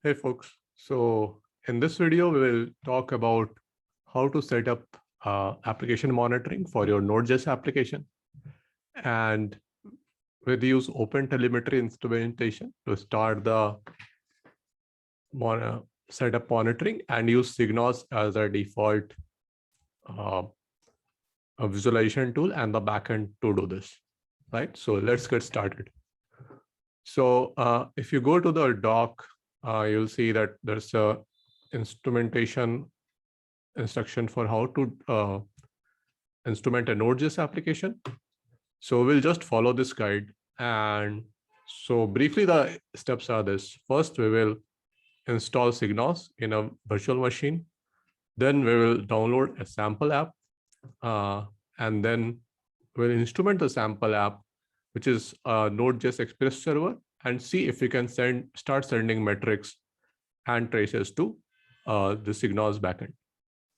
Hey folks, so in this video, we will talk about how to set up application monitoring for your NodeJS application. And we'll use OpenTelemetry instrumentation to start the setup monitoring and use SigNoz as a default visualization tool and the backend to do this, right? So let's get started. So if you go to the doc, you'll see that there's a instrumentation instruction for how to instrument a NodeJS application. So we'll just follow this guide. And so briefly, the steps are this. First, we will install SigNoz in a virtual machine. Then we will download a sample app. And then we'll instrument the sample app, which is a NodeJS Express server, and see if we can start sending metrics and traces to the SigNoz backend,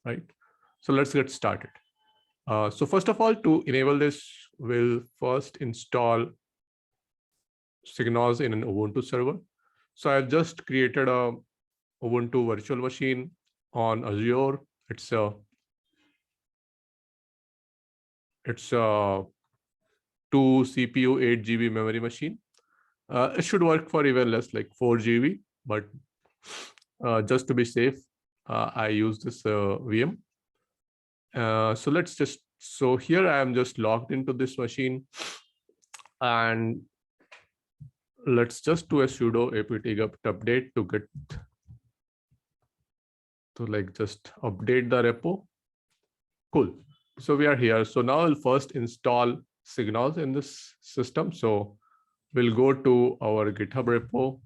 right? So let's get started. So first of all, to enable this, we'll first install SigNoz in an Ubuntu server. So I've just created a Ubuntu virtual machine on Azure. It's a 2 CPU, 8 GB memory machine. It should work for even less, like 4 GB, but just to be safe, I use this VM. So here I am just logged into this machine, and let's just do a sudo apt-get update to just update the repo. Cool. So we are here. So now I'll first install SigNoz in this system. So we'll go to our GitHub repo.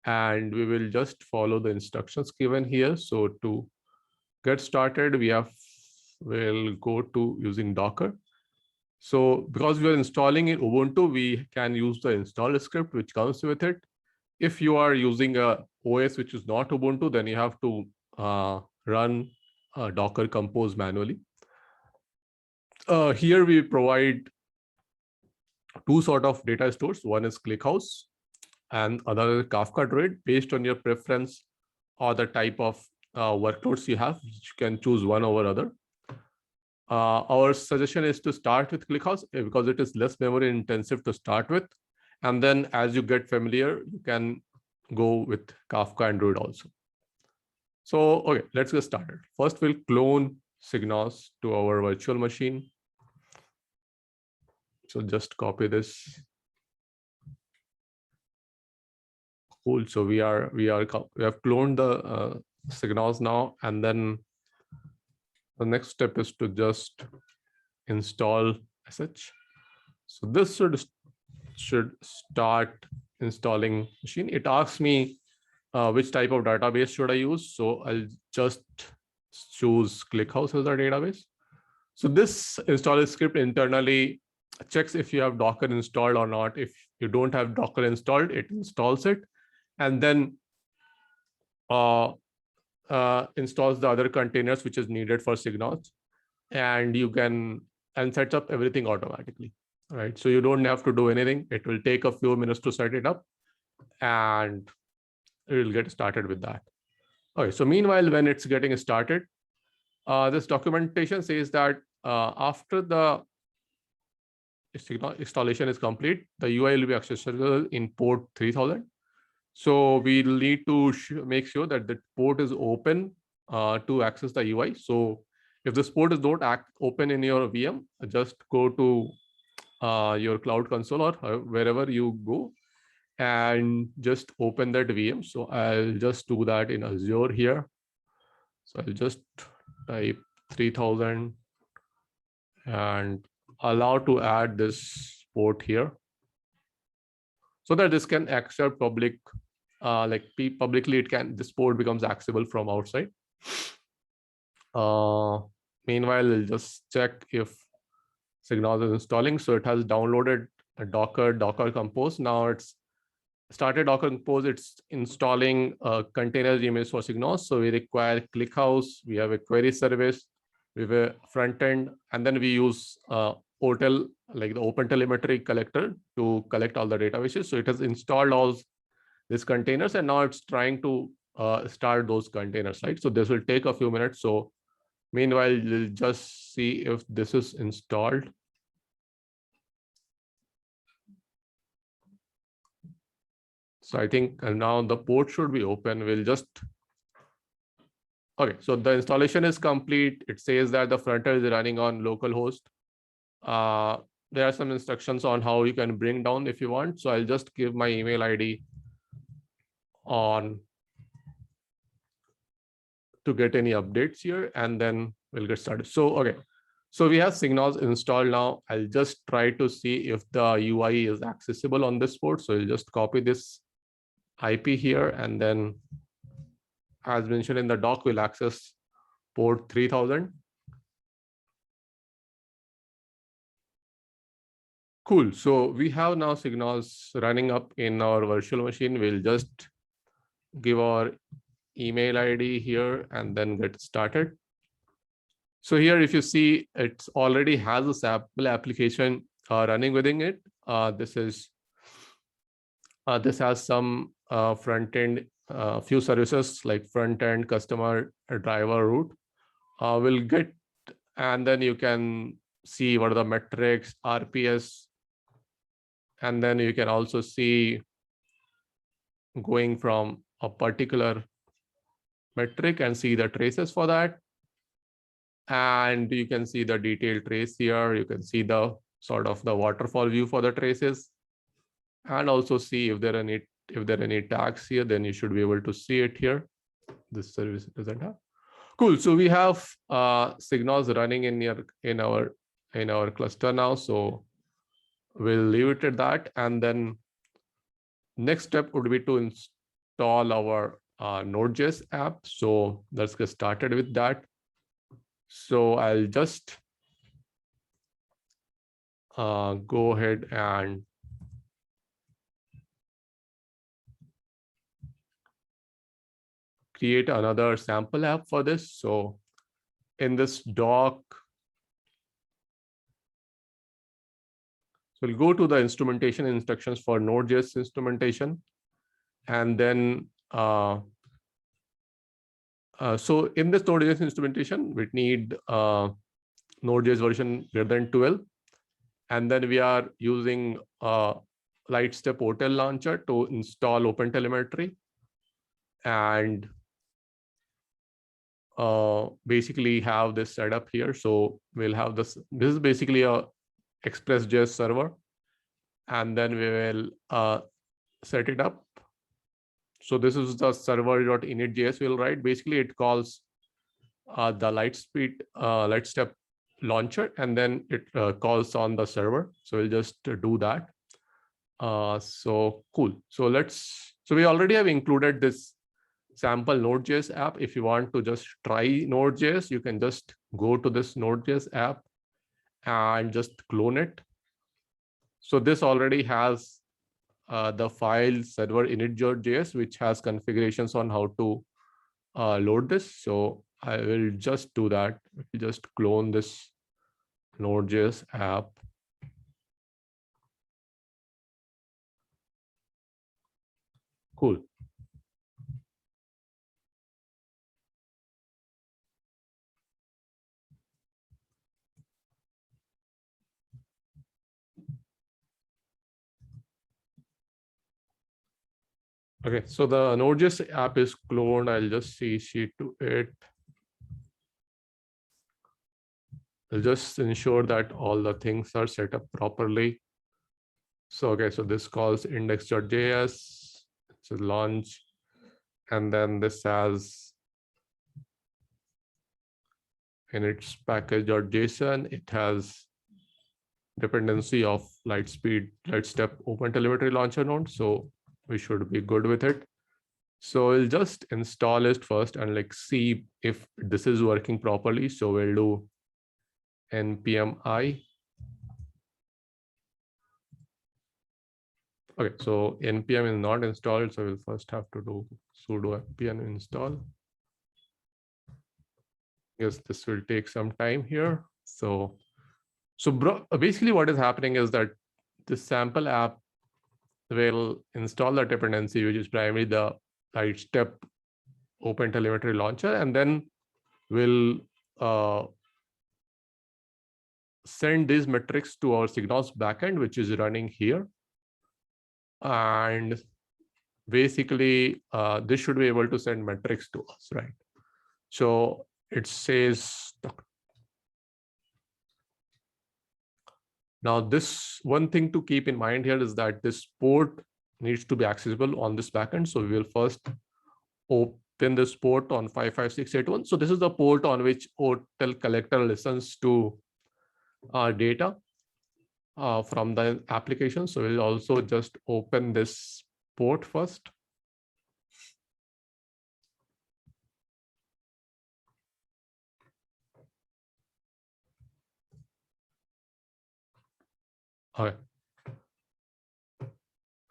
And we will just follow the instructions given here. So to get started, we'll go to using Docker. So because we are installing in Ubuntu, we can use the install script which comes with it. If you are using a OS which is not Ubuntu, then you have to run Docker compose manually. Here we provide two sort of data stores. One is ClickHouse and another Kafka Druid. Based on your preference or the type of workloads you have, you can choose one over other. Our suggestion is to start with ClickHouse because it is less memory intensive to start with. And then as you get familiar, you can go with Kafka and Druid also. So, okay, let's get started. First, we'll clone SigNoz to our virtual machine. So just copy this. Cool. So we have cloned the SigNoz now, and then the next step is to just install sh. So this should start installing machine. It asks me which type of database should I use. So I'll just choose ClickHouse as our database. So this install script internally checks if you have Docker installed or not. If you don't have Docker installed, it installs it, and then installs the other containers which is needed for SigNoz, and sets up everything automatically, right? So you don't have to do anything. It will take a few minutes to set it up, and it will get started with that. Okay, so meanwhile, when it's getting started, this documentation says that after the SigNoz installation is complete, the UI will be accessible in port 3000. So we'll need to make sure that the port is open to access the UI. So if this port is not open in your VM, just go to your Cloud Console or wherever you go and just open that VM. So I'll just do that in Azure here. So I'll just type 3000 and allow to add this port here, so that this can access public, publicly this port becomes accessible from outside. Meanwhile, I'll just check if SigNoz is installing. So it has downloaded a Docker Compose. Now it's started Docker Compose. It's installing a container image for SigNoz. So we require ClickHouse. We have a query service. We have a front end, and then we use OTel like the OpenTelemetry collector to collect all the databases. So it has installed all these containers, and now it's trying to start those containers, right? So this will take a few minutes. So meanwhile, you'll just see if this is installed. So I think now the port should be open. We'll just, okay, so the installation is complete. It says that the front end is running on localhost. There are some instructions on how you can bring down if you want. So I'll just give my email ID on to get any updates here, and then we'll get started. So, okay. So we have SigNoz installed now. I'll just try to see if the UI is accessible on this port. So I'll just copy this IP here, and then as mentioned in the doc, we'll access port 3000. Cool. So we have now SigNoz running up in our virtual machine. We'll just give our email ID here and then get started. So here, if you see, it already has a sample application running within it. This has some front end, few services like front end, customer, driver, route. We'll get, and then you can see what are the metrics, RPS, and then you can also see going from a particular metric and see the traces for that. And you can see the detailed trace here. You can see the sort of the waterfall view for the traces, and also see if there are any tags here, then you should be able to see it here. This service doesn't have. Cool. So we have SigNoz running in our cluster now. So we'll leave it at that. And then next step would be to install our NodeJS app. So let's get started with that. So I'll just go ahead and create another sample app for this. So in this doc, so we'll go to the instrumentation instructions for NodeJS instrumentation. And then, so in this NodeJS instrumentation, we need NodeJS version greater than 12. And then we are using Lightstep Hotel Launcher to install OpenTelemetry. And basically have this set up here. So we'll have this. This is basically a Express.js server. And then we will set it up. So this is the server.init.js we'll write. Basically, it calls the Lightstep launcher, and then it calls on the server. So we'll just do that. So cool. So we already have included this sample Node.js app. If you want to just try Node.js, you can just go to this Node.js app and just clone it. So this already has the file server init.js, which has configurations on how to load this. So I will just do that. We'll just clone this Node.js app. Cool. Okay, so the Node.js app is cloned. I'll just CC to it. I'll just ensure that all the things are set up properly. So, okay, so this calls index.js, it's a launch, and then this has in its package.json, it has dependency of Lightstep OpenTelemetry launcher node. So we should be good with it. So we'll just install it first and like see if this is working properly. So we'll do npm I. Okay, so npm is not installed. So we'll first have to do sudo npm install. Yes, this will take some time here. So So basically what is happening is that this sample app will install the dependency, which is primarily the Lightstep OpenTelemetry launcher, and then will send these metrics to our SigNoz backend, which is running here. And basically, this should be able to send metrics to us, right? So it says, now this one thing to keep in mind here is that this port needs to be accessible on this backend. So we will first open this port on 55681. So this is the port on which OTel collector listens to data from the application. So we'll also just open this port first. Okay.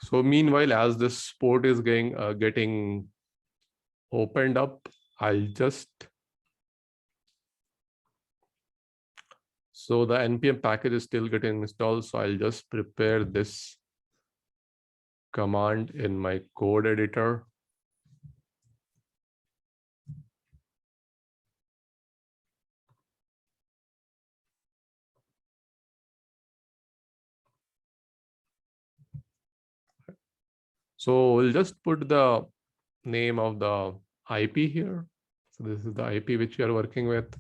So meanwhile, as this port is getting opened up, I'll just, so the npm package is still getting installed. So I'll just prepare this command in my code editor. So we'll just put the name of the IP here. So this is the IP which we are working with.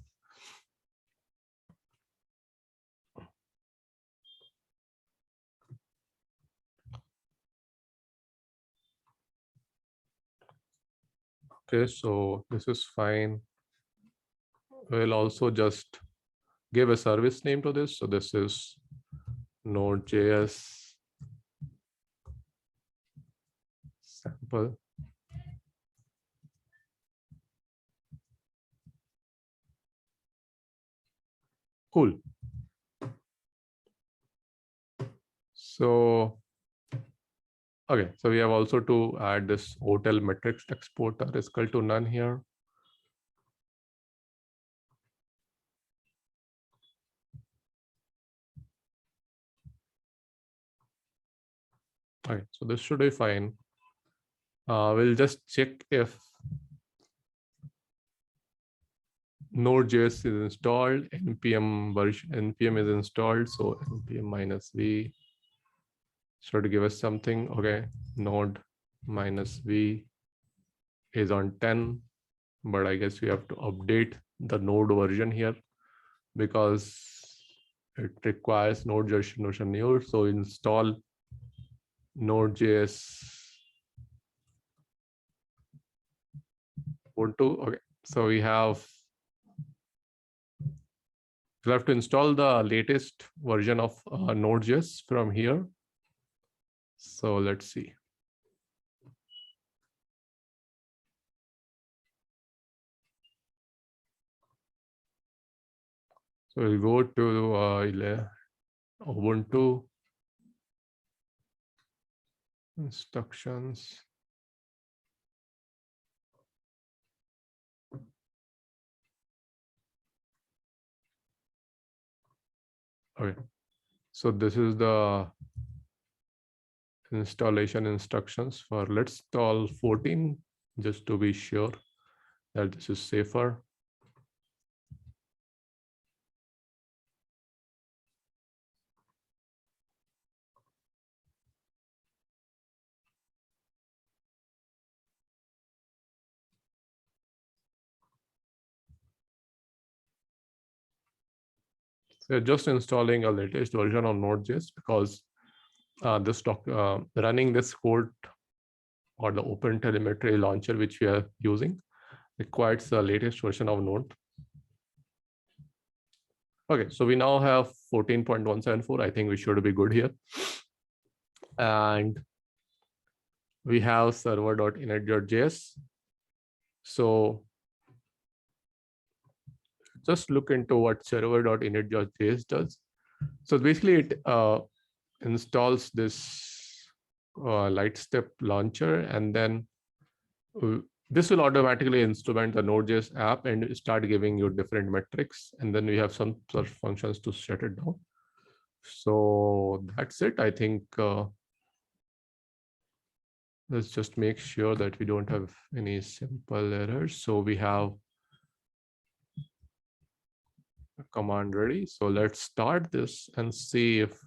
Okay, so this is fine. We'll also just give a service name to this. So this is NodeJS sample. Cool. So, okay, so we have also to add this OTel metrics exporter is equal to none here. Okay, so this should be fine. We'll just check if NodeJS is installed, npm version, npm is installed. So npm -v should give us something. Okay, node -v is on 10, but I guess we have to update the node version here because it requires NodeJS version new. So install NodeJS Ubuntu. Okay, so we'll have to install the latest version of NodeJS from here. So let's see. So we'll go to Ubuntu instructions. Okay, so this is the installation instructions for, let's install 14 just to be sure that this is safer. So just installing a latest version of NodeJS because running this code or the OpenTelemetry launcher which we are using requires the latest version of Node. Okay, so we now have 14.174. I think we should be good here. And we have server.init.js. So just look into what server.init.js does. So basically it installs this Lightstep launcher, and then this will automatically instrument the Node.js app and start giving you different metrics. And then we have some sort of functions to shut it down. So that's it. I think let's just make sure that we don't have any simple errors. So we have a command ready. So let's start this and see if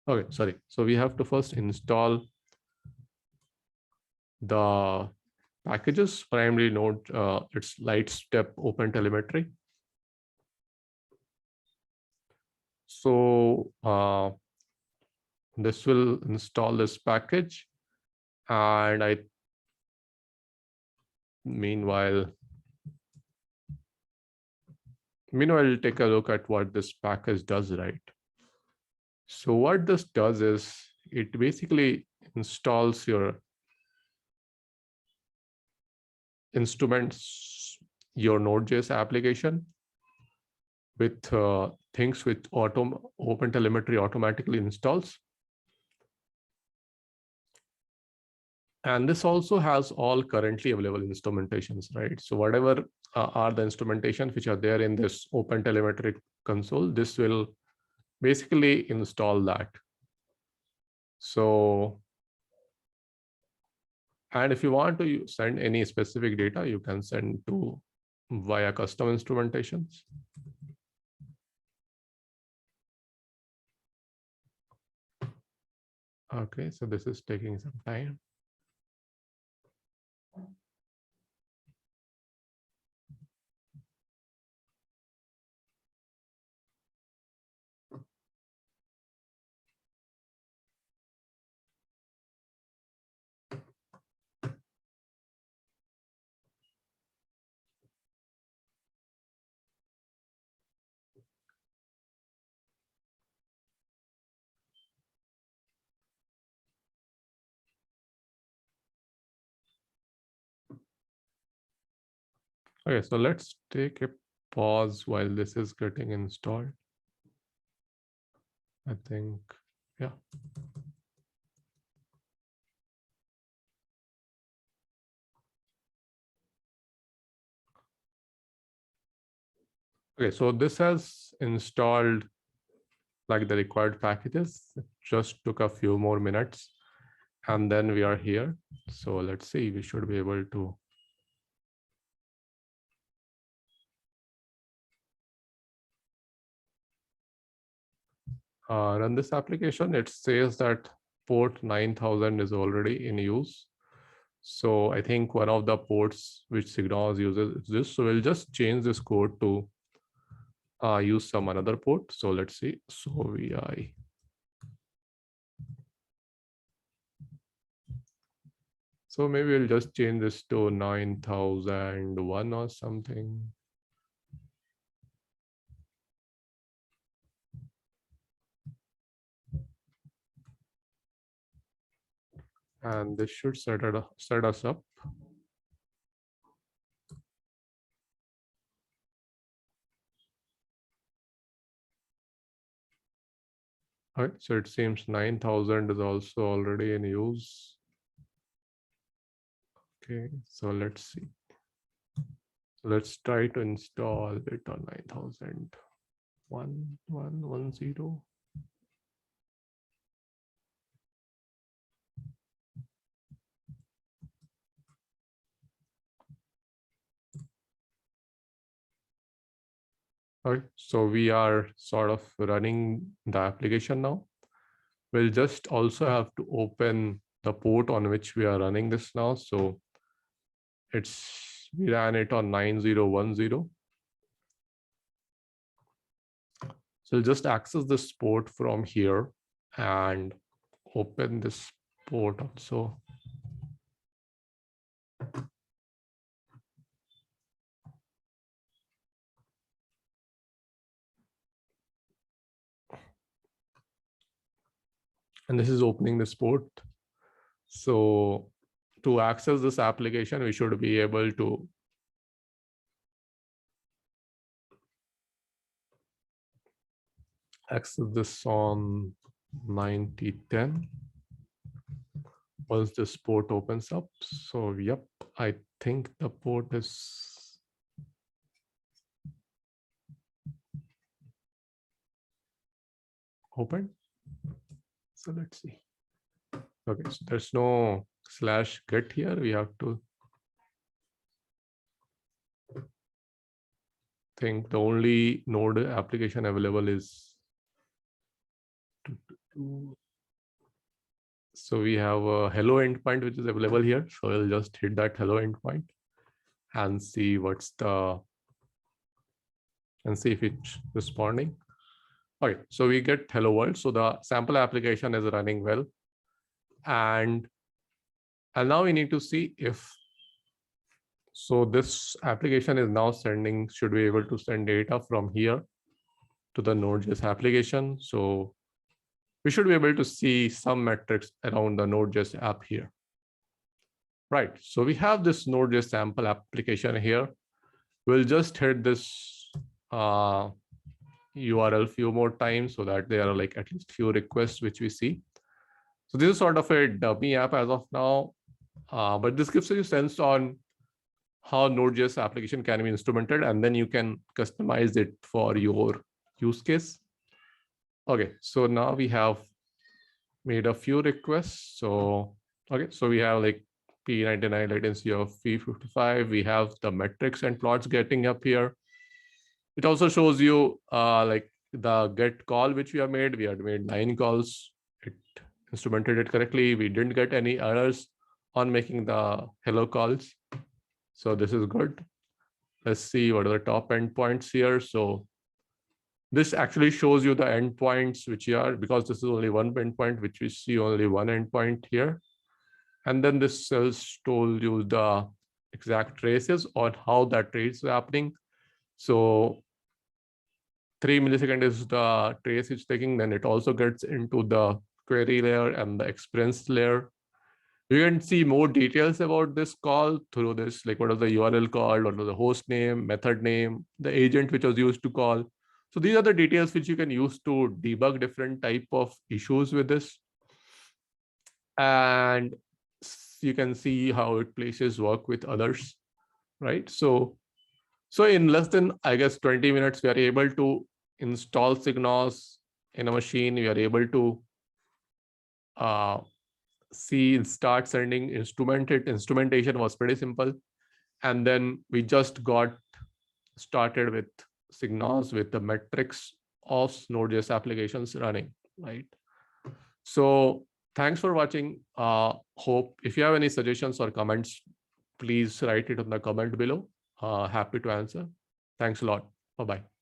okay, sorry. So we have to first install the packages, primary node, it's Lightstep OpenTelemetry. So this will install this package, and meanwhile take a look at what this package does, right? So what this does is it basically installs your instruments, your Node.js application with things which OpenTelemetry automatically installs. And this also has all currently available instrumentations, right? So whatever are the instrumentations which are there in this OpenTelemetry console, this will basically install that. So, and if you want to send any specific data, you can send to via custom instrumentations. Okay, so this is taking some time. Okay, so let's take a pause while this is getting installed. I think, yeah. Okay, so this has installed like the required packages. It just took a few more minutes and then we are here. So let's see, we should be able to run this application. It says that port 9000 is already in use. So I think one of the ports which SigNoz uses is this. So we'll just change this code to use some another port. So let's see. So vi. So maybe we'll just change this to 9001 or something. And this should set us up. All right, so it seems 9000 is also already in use. Okay, so let's see. Let's try to install it on 9001.1.1.0. All right, so we are sort of running the application now. We'll just also have to open the port on which we are running this now. So we ran it on 9010. So we'll just access this port from here and open this port also. And this is opening this port. So to access this application, we should be able to access this on 9010 once this port opens up. So yep, I think the port is open. So let's see. Okay, so there's no /get here. We have to think the only node application available is. So we have a hello endpoint, which is available here. So we'll just hit that hello endpoint and see what's the, and see if it's responding. Okay, so we get hello world. So the sample application is running well. And now we need to see if, so this application is now sending, should be able to send data from here to the Node.js application. So we should be able to see some metrics around the Node.js app here. Right, so we have this Node.js sample application here. We'll just hit this URL few more times so that there are like at least few requests which we see. So this is sort of a dummy app as of now, but this gives you a sense on how Node.js application can be instrumented, and then you can customize it for your use case. Okay, so now we have made a few requests. So, okay, so we have like P99 latency of P55. We have the metrics and plots getting up here. It also shows you like the get call, which we have made. We had made 9 calls. It instrumented it correctly. We didn't get any errors on making the hello calls. So this is good. Let's see what are the top endpoints here. So this actually shows you the endpoints which are, because this is only one endpoint, which we see only one endpoint here. And then this cells told you the exact traces on how that trace is happening. So 3 milliseconds is the trace it's taking. Then it also gets into the query layer and the experience layer. You can see more details about this call through this, like what is the URL called, what was the host name, method name, the agent which was used to call. So these are the details which you can use to debug different type of issues with this. And you can see how it places work with others, right? So in less than, I guess, 20 minutes, we are able to install SigNoz in a machine. We are able to start sending instrumentation was pretty simple. And then we just got started with SigNoz with the metrics of Node.js applications running, right? So thanks for watching. Hope if you have any suggestions or comments, please write it in the comment below. Happy to answer. Thanks a lot. Bye-bye.